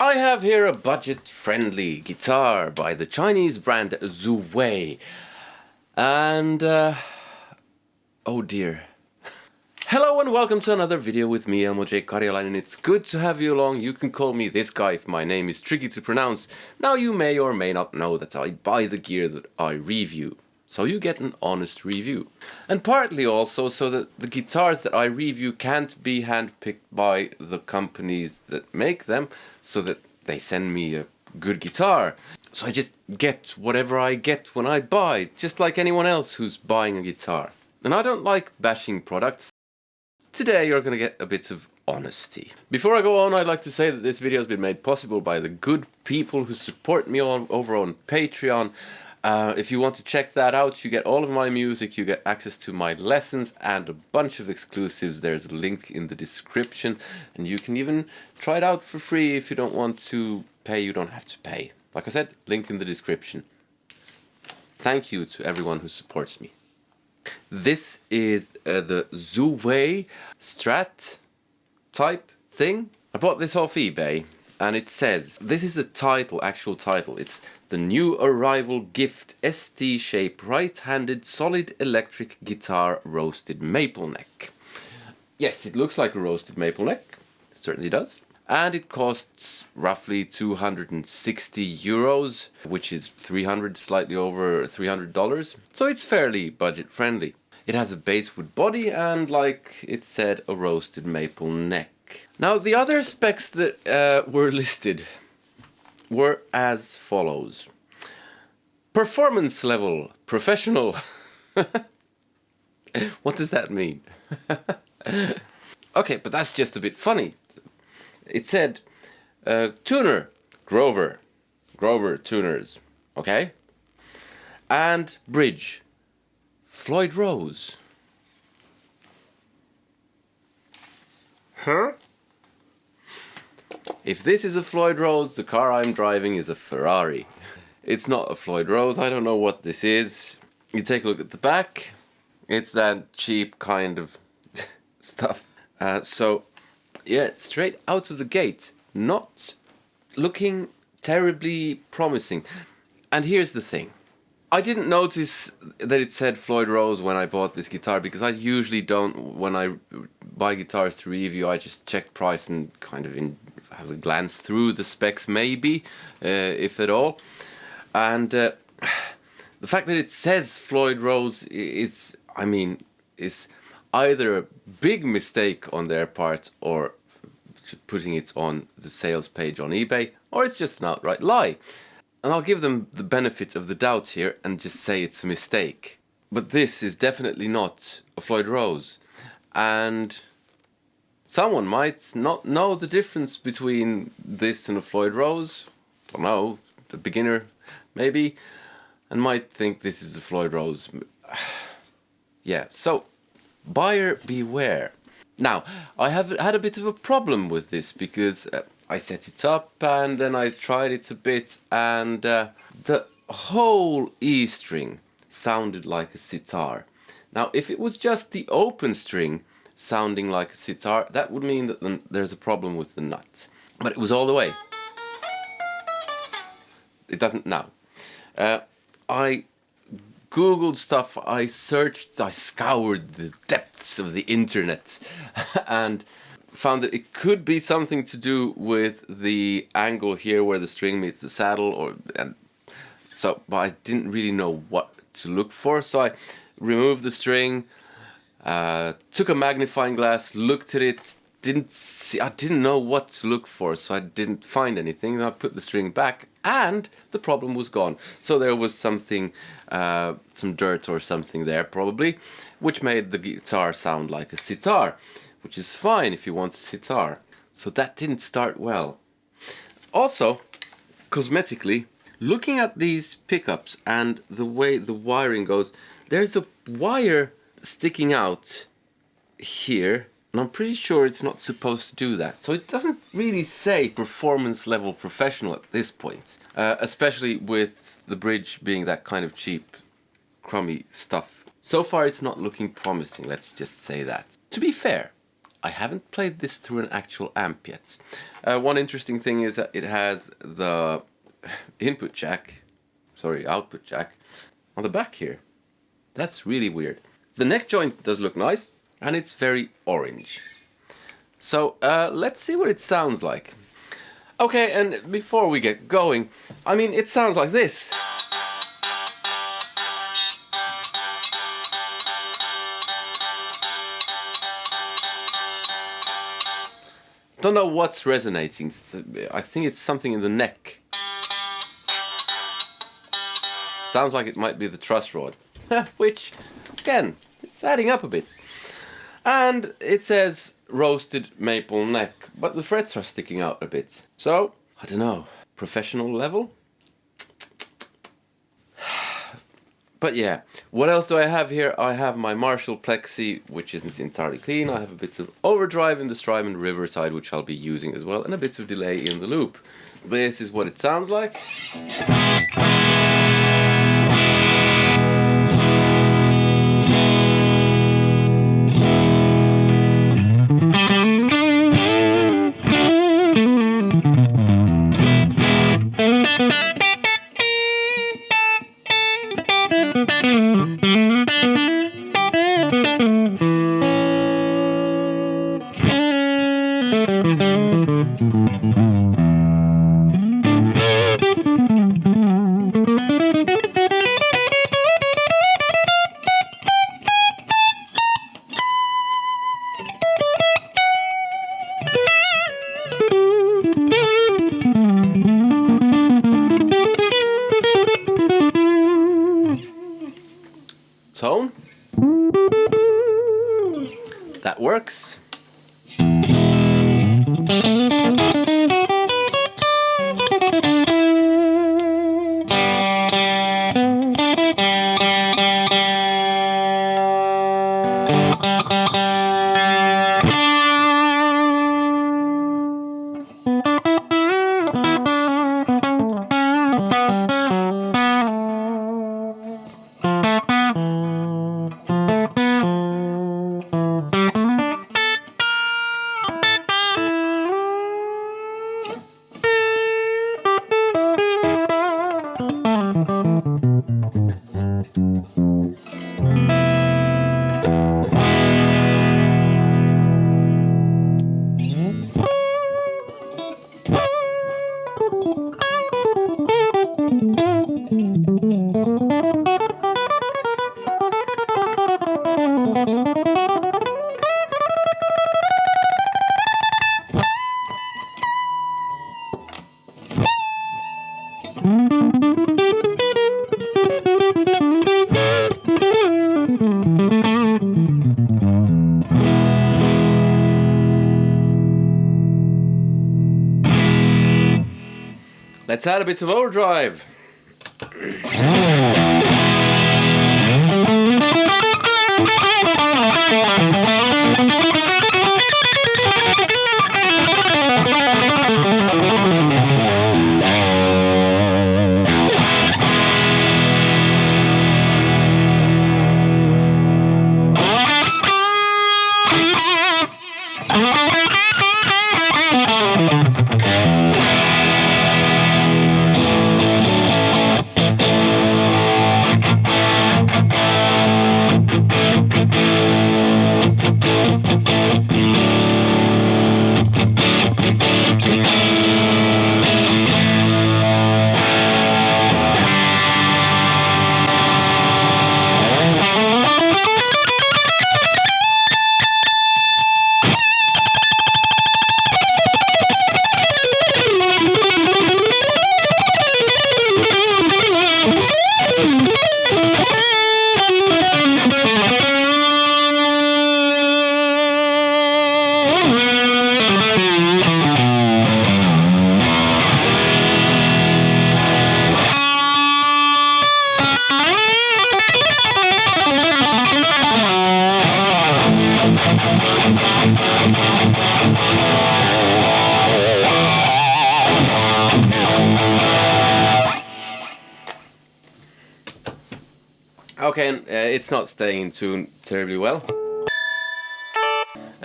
I have here a budget-friendly guitar by the Chinese brand Zuwei. And, oh dear. Hello and welcome to another video with me, Elmo J. Karjalainen. It's good to have you along. You can call me this guy if my name is tricky to pronounce. Now you may or may not know that I buy the gear that I review. So you get an honest review. And partly also so that the guitars that I review can't be handpicked by the companies that make them, so that they send me a good guitar. So I just get whatever I get when I buy, just like anyone else who's buying a guitar. And I don't like bashing products. Today you're gonna get a bit of honesty. Before I go on, I'd like to say that this video has been made possible by the good people who support me over on Patreon. If you want to check that out, you get all of my music, you get access to my lessons and a bunch of exclusives. There's a link in the description, and you can even try it out for free. If you don't want to pay, you don't have to pay. Like I said, link in the description. Thank you to everyone who supports me. This is the Zuwei Strat type thing. I bought this off eBay, and it says, this is the actual title. It's the new arrival gift ST shape right-handed solid electric guitar roasted maple neck. Yes, it looks like a roasted maple neck. It certainly does. And it costs roughly 260 euros, which is slightly over $300. So it's fairly budget friendly. It has a basswood body and, like it said, a roasted maple neck. Now the other specs that were listed were as follows. Performance level, professional. What does that mean? Okay, but that's just a bit funny. It said, tuner, Grover tuners, okay? And bridge, Floyd Rose. Huh? If this is a Floyd Rose, the car I'm driving is a Ferrari. It's not a Floyd Rose, I don't know what this is. You take a look at the back, it's that cheap kind of stuff. So, yeah, straight out of the gate, not looking terribly promising. And here's the thing. I didn't notice that it said Floyd Rose when I bought this guitar, because I usually don't, when I buy guitars to review, I just check price and kind of have a glance through the specs maybe, if at all. And the fact that it says Floyd Rose, is either a big mistake on their part, or putting it on the sales page on eBay, or it's just an outright lie. And I'll give them the benefit of the doubt here and just say it's a mistake. But this is definitely not a Floyd Rose. And someone might not know the difference between this and a Floyd Rose. Don't know, the beginner maybe, and might think this is a Floyd Rose. Yeah, so buyer beware. Now, I have had a bit of a problem with this, because I set it up and then I tried it a bit, and the whole E string sounded like a sitar. Now, if it was just the open string sounding like a sitar, that would mean that there's a problem with the nut. But it was all the way. It doesn't now. I Googled stuff, I searched, I scoured the depths of the internet and found that it could be something to do with the angle here where the string meets the saddle, but I didn't really know what to look for, so I removed the string, took a magnifying glass, looked at it, I didn't know what to look for, so I didn't find anything. I put the string back and the problem was gone. So there was something, some dirt or something there probably, which made the guitar sound like a sitar, which is fine if you want a sitar. So that didn't start well. Also, cosmetically, looking at these pickups and the way the wiring goes, there's a wire sticking out here. And I'm pretty sure it's not supposed to do that. So it doesn't really say performance level professional at this point. Especially with the bridge being that kind of cheap, crummy stuff. So far it's not looking promising, let's just say that. To be fair, I haven't played this through an actual amp yet. One interesting thing is that it has the output jack on the back here. That's really weird. The neck joint does look nice, and it's very orange. So let's see what it sounds like. Okay, and before we get going, I mean, it sounds like this. Don't know what's resonating. I think it's something in the neck. Sounds like it might be the truss rod. Which, again, it's adding up a bit. And it says roasted maple neck, but the frets are sticking out a bit. So, I don't know, professional level? But yeah, what else do I have here? I have my Marshall Plexi, which isn't entirely clean. I have a bit of overdrive in the Strymon Riverside, which I'll be using as well, and a bit of delay in the loop. This is what it sounds like. Tone. That works. Let's add a bit of overdrive. Okay, and it's not staying in tune terribly well.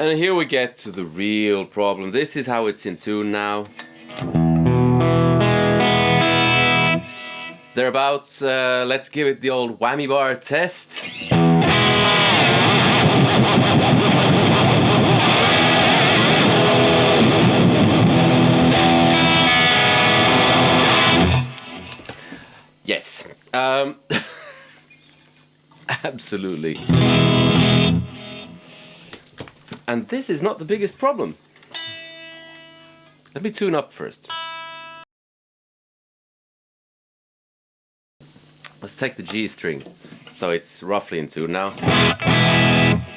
And here we get to the real problem. This is how it's in tune now. Thereabouts, let's give it the old whammy bar test. Yes, absolutely. And this is not the biggest problem. Let me tune up first. Let's take the G string. So it's roughly in tune now.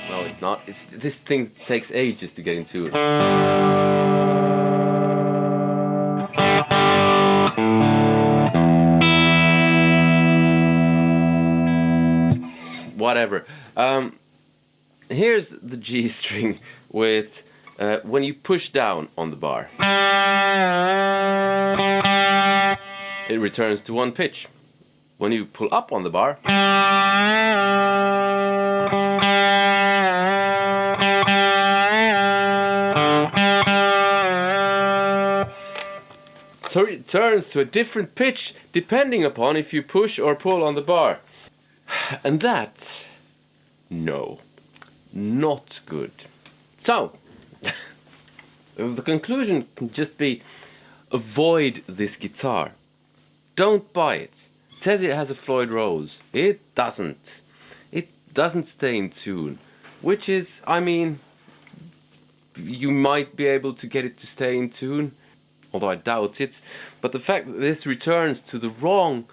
No, it's not. This thing takes ages to get in tune. Whatever. Here's the G string with when you push down on the bar, it returns to one pitch. When you pull up on the bar, so it turns to a different pitch depending upon if you push or pull on the bar. And that, no, not good. So, the conclusion can just be, avoid this guitar. Don't buy it. It says it has a Floyd Rose. It doesn't. It doesn't stay in tune. Which is, I mean, you might be able to get it to stay in tune, although I doubt it. But the fact that this returns to the wrong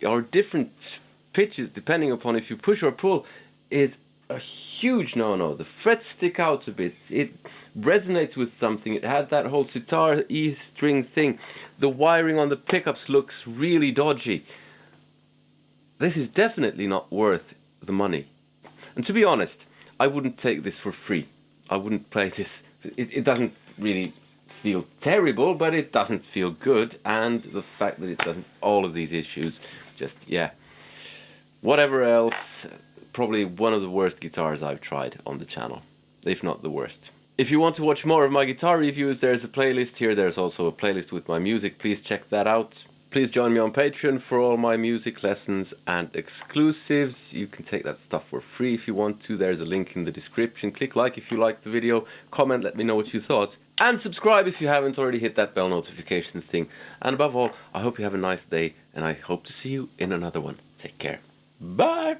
or different pitches depending upon if you push or pull is a huge no-no. The frets stick out a bit. It resonates with something. It had that whole sitar E string thing. The wiring on the pickups looks really dodgy. This is definitely not worth the money. And to be honest, I wouldn't take this for free. I wouldn't play this. It doesn't really feel terrible, but it doesn't feel good. And the fact that it doesn't, all of these issues, just, yeah. Whatever else, probably one of the worst guitars I've tried on the channel, if not the worst. If you want to watch more of my guitar reviews, there's a playlist here. There's also a playlist with my music. Please check that out. Please join me on Patreon for all my music lessons and exclusives. You can take that stuff for free if you want to. There's a link in the description. Click like if you liked the video. Comment, let me know what you thought. And subscribe if you haven't already. Hit that bell notification thing. And above all, I hope you have a nice day. And I hope to see you in another one. Take care. Bye!